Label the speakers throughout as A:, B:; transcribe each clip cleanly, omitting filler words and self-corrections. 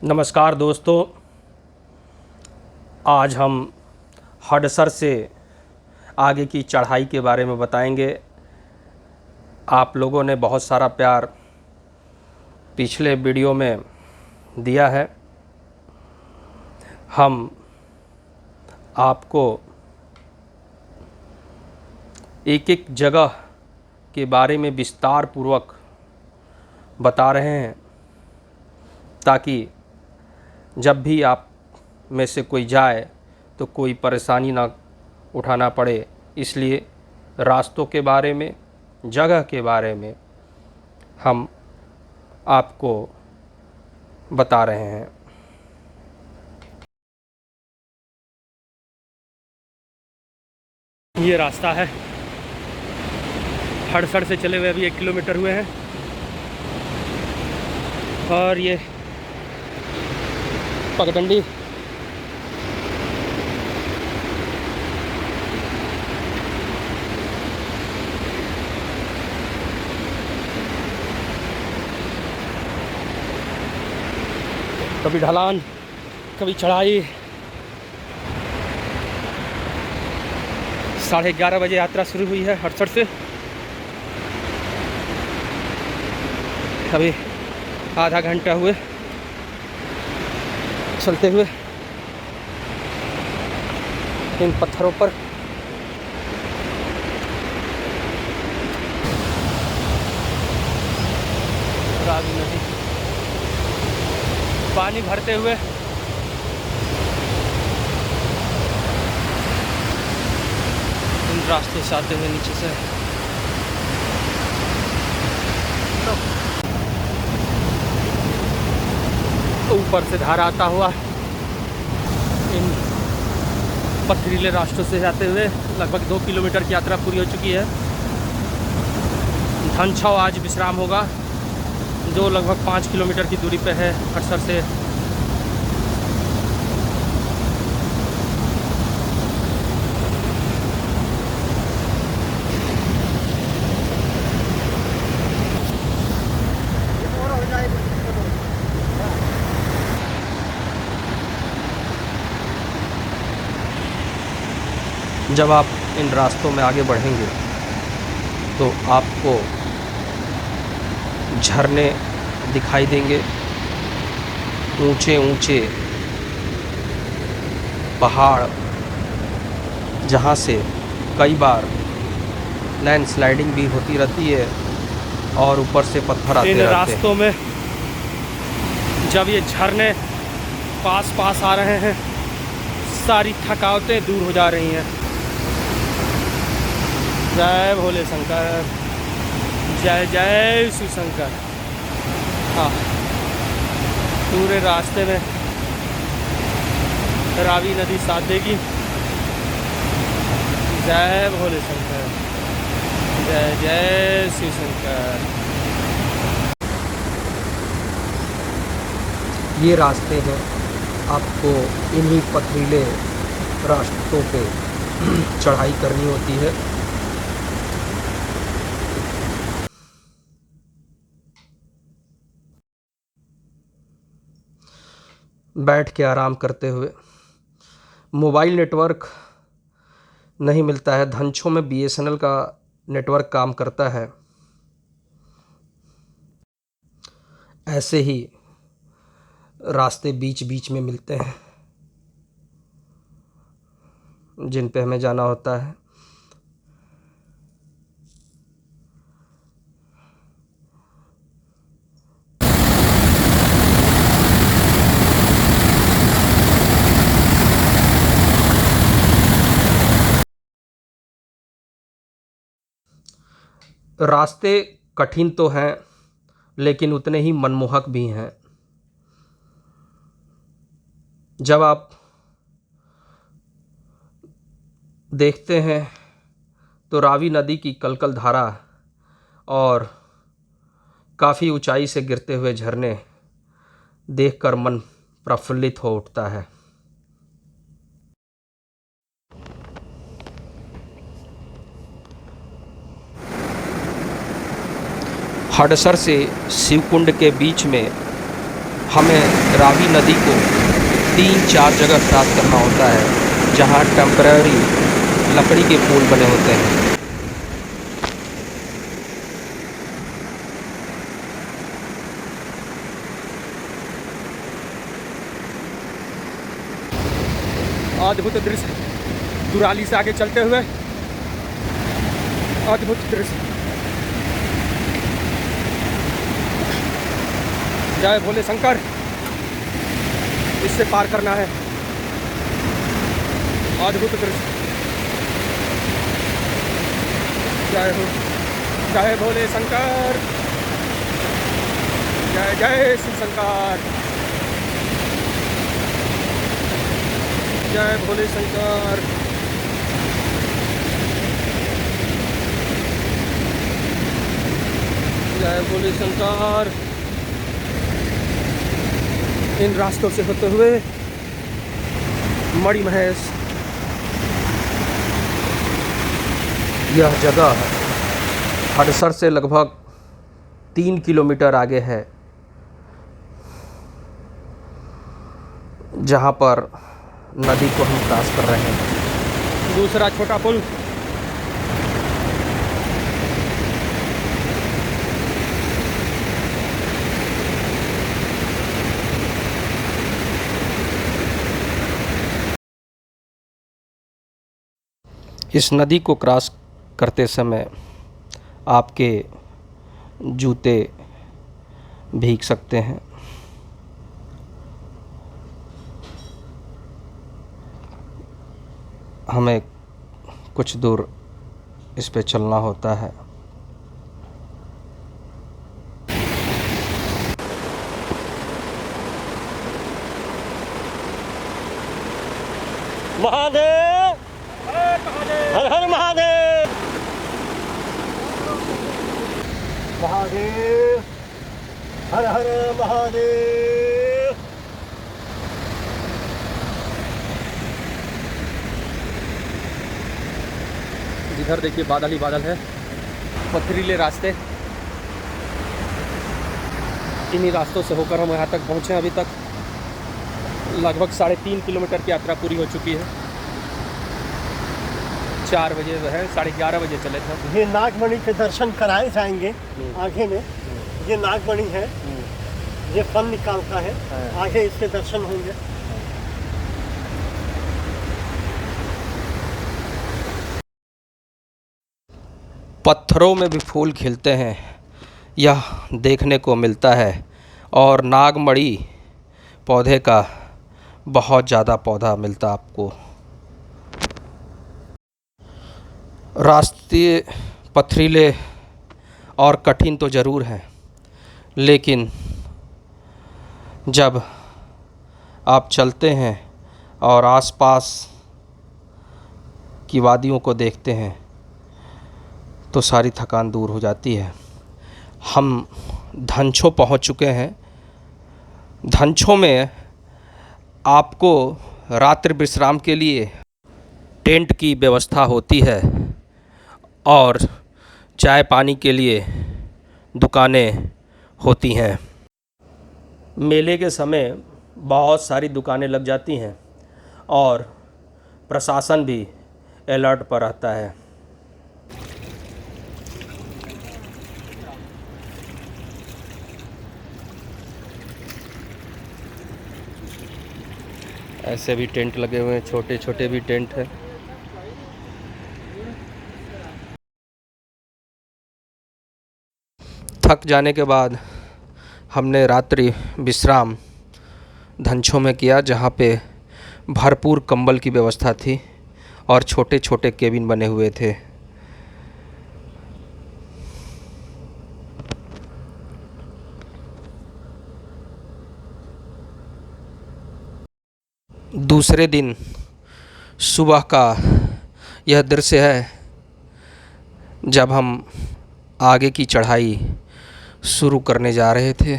A: नमस्कार दोस्तों, आज हम हडसर से आगे की चढ़ाई के बारे में बताएंगे। आप लोगों ने बहुत सारा प्यार पिछले वीडियो में दिया है। हम आपको एक एक जगह के बारे में विस्तार पूर्वक बता रहे हैं ताकि जब भी आप में से कोई जाए तो कोई परेशानी ना उठाना पड़े। इसलिए रास्तों के बारे में, जगह के बारे में हम आपको बता रहे हैं। ये रास्ता है, हड़सड़ से चले हुए अभी 1 किलोमीटर हुए हैं और ये पगडंडी कभी ढलान कभी चढ़ाई। 11:30 बजे यात्रा शुरू हुई है हड़सड़ से। अभी आधा घंटा हुए चलते हुए इन पत्थरों पर। रावी नदी पानी भरते हुए इन रास्ते से आते हुए नीचे से ऊपर से धारा आता हुआ इन पथरीले रास्तों से जाते हुए लगभग 2 किलोमीटर की यात्रा पूरी हो चुकी है। धनछाव आज विश्राम होगा, जो लगभग 5 किलोमीटर की दूरी पे है हड़सर से। जब आप इन रास्तों में आगे बढ़ेंगे तो आपको झरने दिखाई देंगे, ऊंचे ऊंचे पहाड़, जहां से कई बार लैंडस्लाइडिंग भी होती रहती है और ऊपर से पत्थर आते रहते हैं। इन रास्तों में जब ये झरने पास पास आ रहे हैं, सारी थकावटें दूर हो जा रही हैं। जय भोले शंकर, जय जय शिव शंकर। हाँ, पूरे रास्ते में रावी नदी साथ देगी। जय भोले शंकर, जय जय शिव शंकर। ये रास्ते हैं, आपको इन्हीं पथरीले रास्तों पे चढ़ाई करनी होती है। बैठ के आराम करते हुए। मोबाइल नेटवर्क नहीं मिलता है, धनछों में BSNL का नेटवर्क काम करता है। ऐसे ही रास्ते बीच बीच में मिलते हैं जिन पे हमें जाना होता है। रास्ते कठिन तो हैं लेकिन उतने ही मनमोहक भी हैं। जब आप देखते हैं तो रावी नदी की कलकल धारा और काफ़ी ऊंचाई से गिरते हुए झरने देखकर मन प्रफुल्लित हो उठता है। हडसर से शिवकुंड के बीच में हमें रावी नदी को 3-4 जगह क्रॉस करना होता है जहाँ टेम्पररी लकड़ी के पुल बने होते हैं। अद्भुत दृश्य, दुराली से आगे चलते हुए अद्भुत दृश्य। जय भोले शंकर, इससे पार करना है। अद्भुत दृश्य। जय हो, जय भोले शंकर, जय जय शिव शंकर, जय भोले शंकर। जय भोले शंकर। इन रास्तों से होते हुए मणिमहेश, यह जगह हडसर से लगभग 3 किलोमीटर आगे है, जहाँ पर नदी को हम क्रॉस कर रहे हैं। दूसरा छोटा पुल। इस नदी को क्रॉस करते समय आपके जूते भीग सकते हैं। हमें कुछ दूर इस पे चलना होता है।
B: महादेव, हर हर महादेव, महादेव, हर हर महादेव।
A: इधर देखिए बादल ही बादल है, पथरीले रास्ते। इन्हीं रास्तों से होकर हम यहाँ तक पहुँचे। अभी तक लगभग 3.5 किलोमीटर की यात्रा पूरी हो चुकी है। 4 बजे है, 11:30 बजे चले थे।
B: ये नागमणि के दर्शन कराए जाएंगे। आगे में ये नागमणि है, ये फल निकालता है, आगे इसके दर्शन होंगे।
A: पत्थरों में भी फूल खिलते हैं, यह देखने को मिलता है। और नागमणि पौधे का बहुत ज़्यादा पौधा मिलता आपको। रास्ते पथरीले और कठिन तो ज़रूर हैं, लेकिन जब आप चलते हैं और आसपास की वादियों को देखते हैं तो सारी थकान दूर हो जाती है। हम धनछो पहुंच चुके हैं। धनछो में आपको रात्रि विश्राम के लिए टेंट की व्यवस्था होती है और चाय पानी के लिए दुकानें होती हैं। मेले के समय बहुत सारी दुकानें लग जाती हैं और प्रशासन भी अलर्ट पर रहता है। ऐसे भी टेंट लगे हुए हैं, छोटे छोटे भी टेंट हैं। थक जाने के बाद हमने रात्रि विश्राम धनछो में किया, जहाँ पे भरपूर कंबल की व्यवस्था थी और छोटे छोटे केबिन बने हुए थे। दूसरे दिन सुबह का यह दृश्य है, जब हम आगे की चढ़ाई शुरू करने जा रहे थे।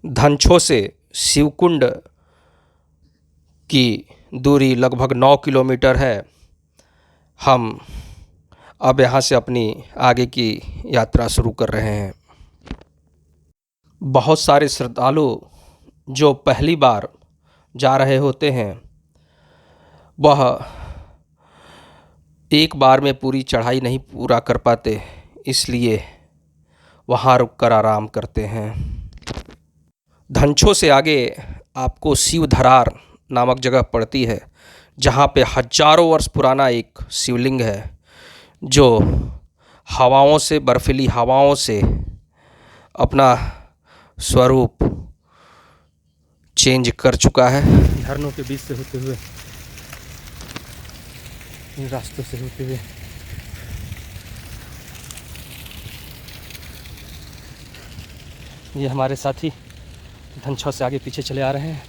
A: धनछो से शिवकुंड की दूरी लगभग 9 किलोमीटर है। हम अब यहाँ से अपनी आगे की यात्रा शुरू कर रहे हैं। बहुत सारे श्रद्धालु जो पहली बार जा रहे होते हैं वह एक बार में पूरी चढ़ाई नहीं पूरा कर पाते, इसलिए वहाँ रुककर आराम करते हैं। धनछो से आगे आपको शिवधरार नामक जगह पड़ती है, जहाँ पे हजारों वर्ष पुराना एक शिवलिंग है जो हवाओं से, बर्फीली हवाओं से अपना स्वरूप चेंज कर चुका है। झरनों के बीच से होते हुए, इन रास्तों से होते हुए ये हमारे साथी धनछौ से आगे पीछे चले आ रहे हैं।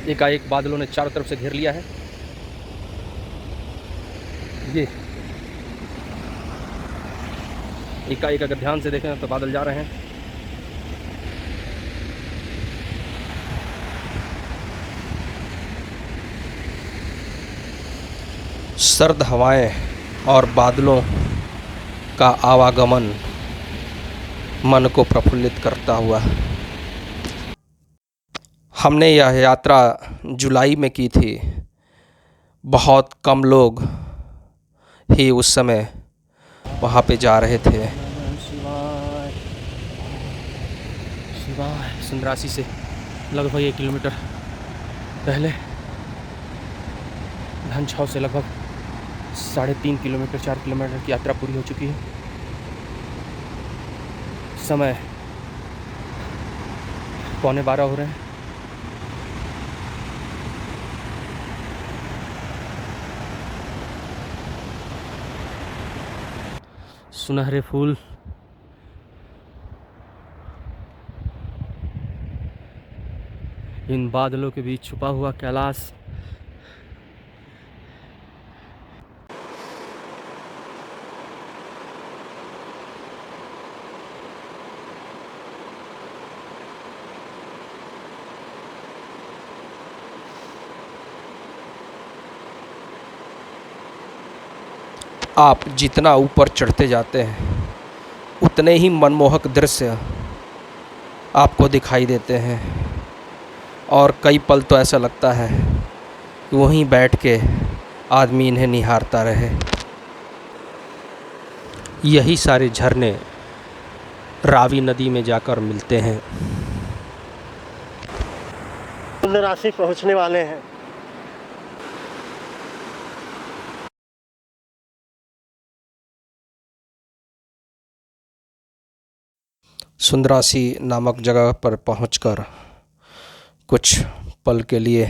A: एकाएक बादलों ने चारों तरफ से घेर लिया है। ये एकाएक अगर ध्यान से देखें तो बादल जा रहे हैं। सर्द हवाएं और बादलों का आवागमन मन को प्रफुल्लित करता हुआ। हमने यह यात्रा जुलाई में की थी। बहुत कम लोग ही उस समय वहाँ पे जा रहे थे। शिवाय सुंदरासी से लगभग 1 किलोमीटर पहले, धनछौ से लगभग 3.5 किलोमीटर 4 किलोमीटर की यात्रा पूरी हो चुकी है। समय 11:15 हो रहे हैं। सुनहरे फूल, इन बादलों के बीच छुपा हुआ कैलाश। आप जितना ऊपर चढ़ते जाते हैं उतने ही मनमोहक दृश्य आपको दिखाई देते हैं, और कई पल तो ऐसा लगता है कि वहीं बैठ के आदमी इन्हें निहारता रहे। यही सारे झरने रावी नदी में जाकर मिलते हैं।
B: सुंदरासी पहुंचने वाले हैं।
A: सुंदरासी नामक जगह पर पहुंचकर कुछ पल के लिए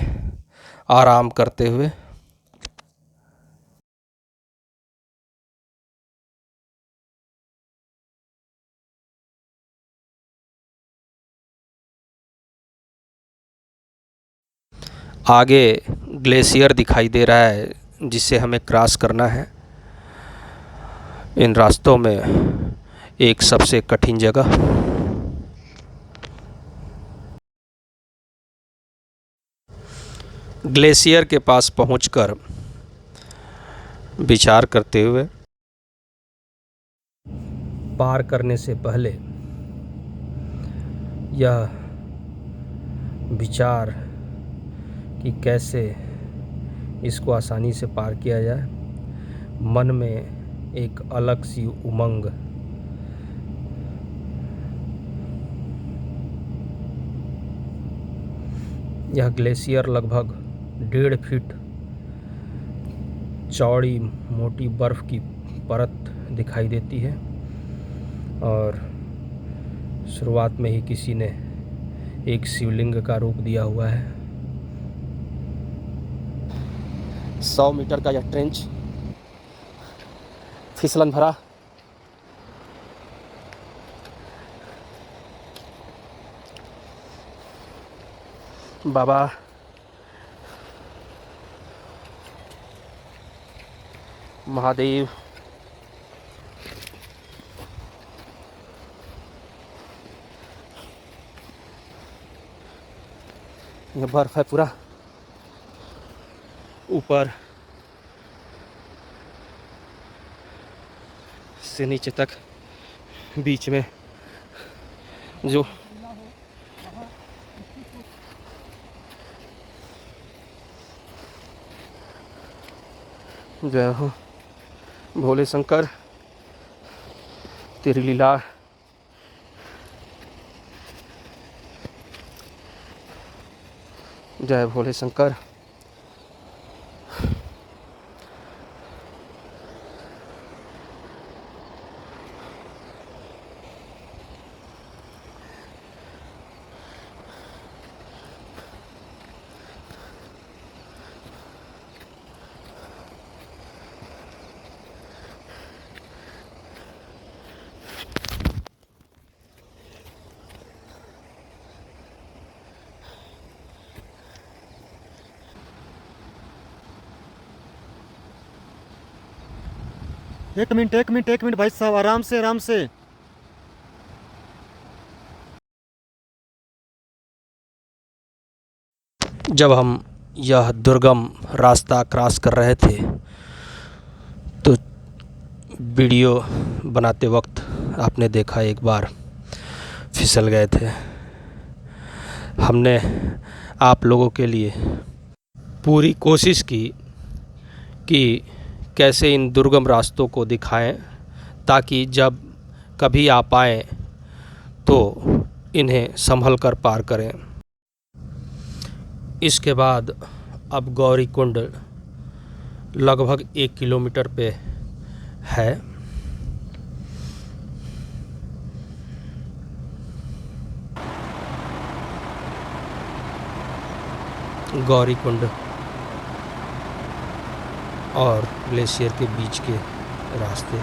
A: आराम करते हुए आगे ग्लेशियर दिखाई दे रहा है जिसे हमें क्रॉस करना है। इन रास्तों में एक सबसे कठिन जगह। ग्लेशियर के पास पहुंचकर विचार करते हुए, पार करने से पहले यह विचार कि कैसे इसको आसानी से पार किया जाए, मन में एक अलग सी उमंग, यह ग्लेशियर लगभग 1.5 फीट चौड़ी मोटी बर्फ़ की परत दिखाई देती है, और शुरुआत में ही किसी ने एक शिवलिंग का रूप दिया हुआ है। 100 मीटर का यह ट्रेंच फिसलन भरा, बाबा महादेव ये बर्फ है पूरा ऊपर से नीचे तक, बीच में जो जय हो भोले शंकर, तेरी लीला। जय भोले शंकर।
C: एक मिनट भाई साहब, आराम से आराम से।
A: जब हम यह दुर्गम रास्ता क्रॉस कर रहे थे तो वीडियो बनाते वक्त आपने देखा एक बार फिसल गए थे। हमने आप लोगों के लिए पूरी कोशिश की कि कैसे इन दुर्गम रास्तों को दिखाएं, ताकि जब कभी आप आएँ तो इन्हें संभल कर पार करें। इसके बाद अब गौरी कुंड लगभग 1 किलोमीटर पे है। गौरी कुंड और ग्लेशियर के बीच के रास्ते।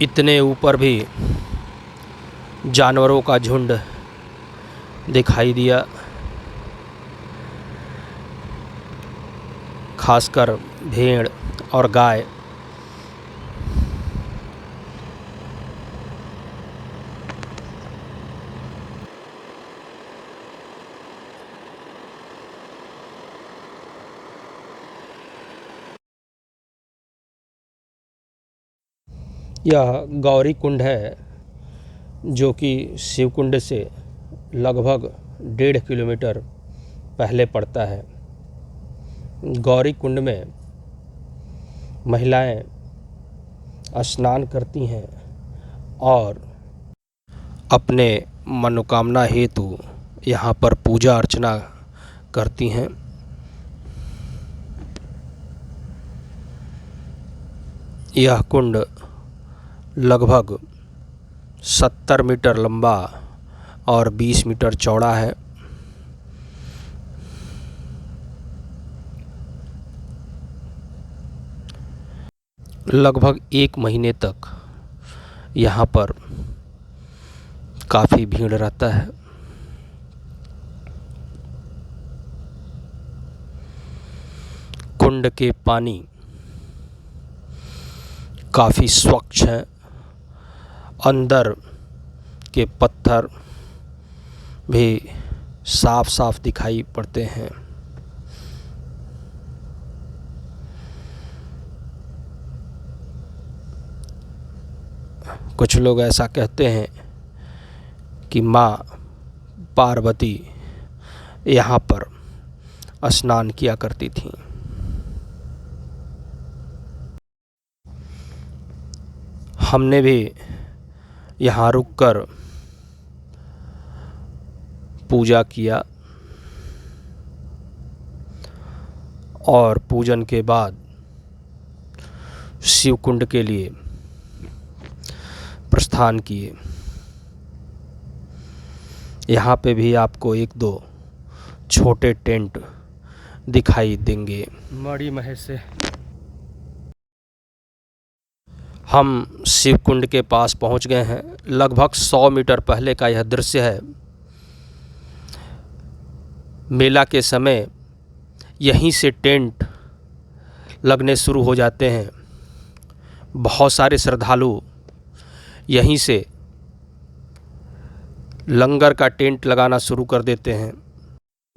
A: इतने ऊपर भी जानवरों का झुंड दिखाई दिया, खासकर भेड़ और गाय। यह गौरी कुंड है जो कि शिव कुंड से लगभग 1.5 किलोमीटर पहले पड़ता है। गौरी कुंड में महिलाएं स्नान करती हैं और अपने मनोकामना हेतु यहाँ पर पूजा अर्चना करती हैं। यह कुंड लगभग 70 मीटर लंबा और 20 मीटर चौड़ा है। लगभग 1 महीने तक यहाँ पर काफ़ी भीड़ रहता है। कुंड के पानी काफ़ी स्वच्छ हैं। अंदर के पत्थर भी साफ साफ दिखाई पड़ते हैं। कुछ लोग ऐसा कहते हैं कि माँ पार्वती यहाँ पर स्नान किया करती थीं। हमने भी यहाँ रुककर पूजा किया और पूजन के बाद शिव कुंड के लिए प्रस्थान किए। यहाँ पे भी आपको एक दो छोटे टेंट दिखाई देंगे। मड़ी महेश से हम शिव कुंड के पास पहुँच गए हैं। लगभग 100 मीटर पहले का यह दृश्य है। मेला के समय यहीं से टेंट लगने शुरू हो जाते हैं। बहुत सारे श्रद्धालु यहीं से लंगर का टेंट लगाना शुरू कर देते हैं।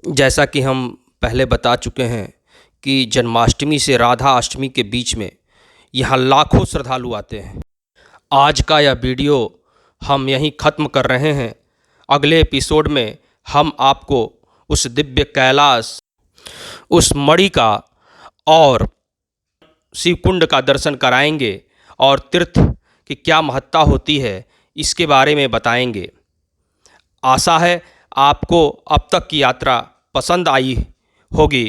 A: जैसा कि हम पहले बता चुके हैं कि जन्माष्टमी से राधा अष्टमी के बीच में यहाँ लाखों श्रद्धालु आते हैं। आज का यह वीडियो हम यहीं ख़त्म कर रहे हैं। अगले एपिसोड में हम आपको उस दिव्य कैलाश, उस मणि का और शिवकुंड का दर्शन कराएंगे और तीर्थ की क्या महत्ता होती है इसके बारे में बताएंगे। आशा है आपको अब तक की यात्रा पसंद आई होगी।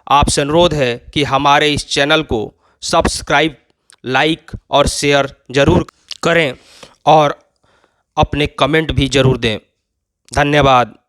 A: आपसे अनुरोध है कि हमारे इस चैनल को सब्सक्राइब, लाइक और शेयर ज़रूर करें और अपने कमेंट भी ज़रूर दें। धन्यवाद।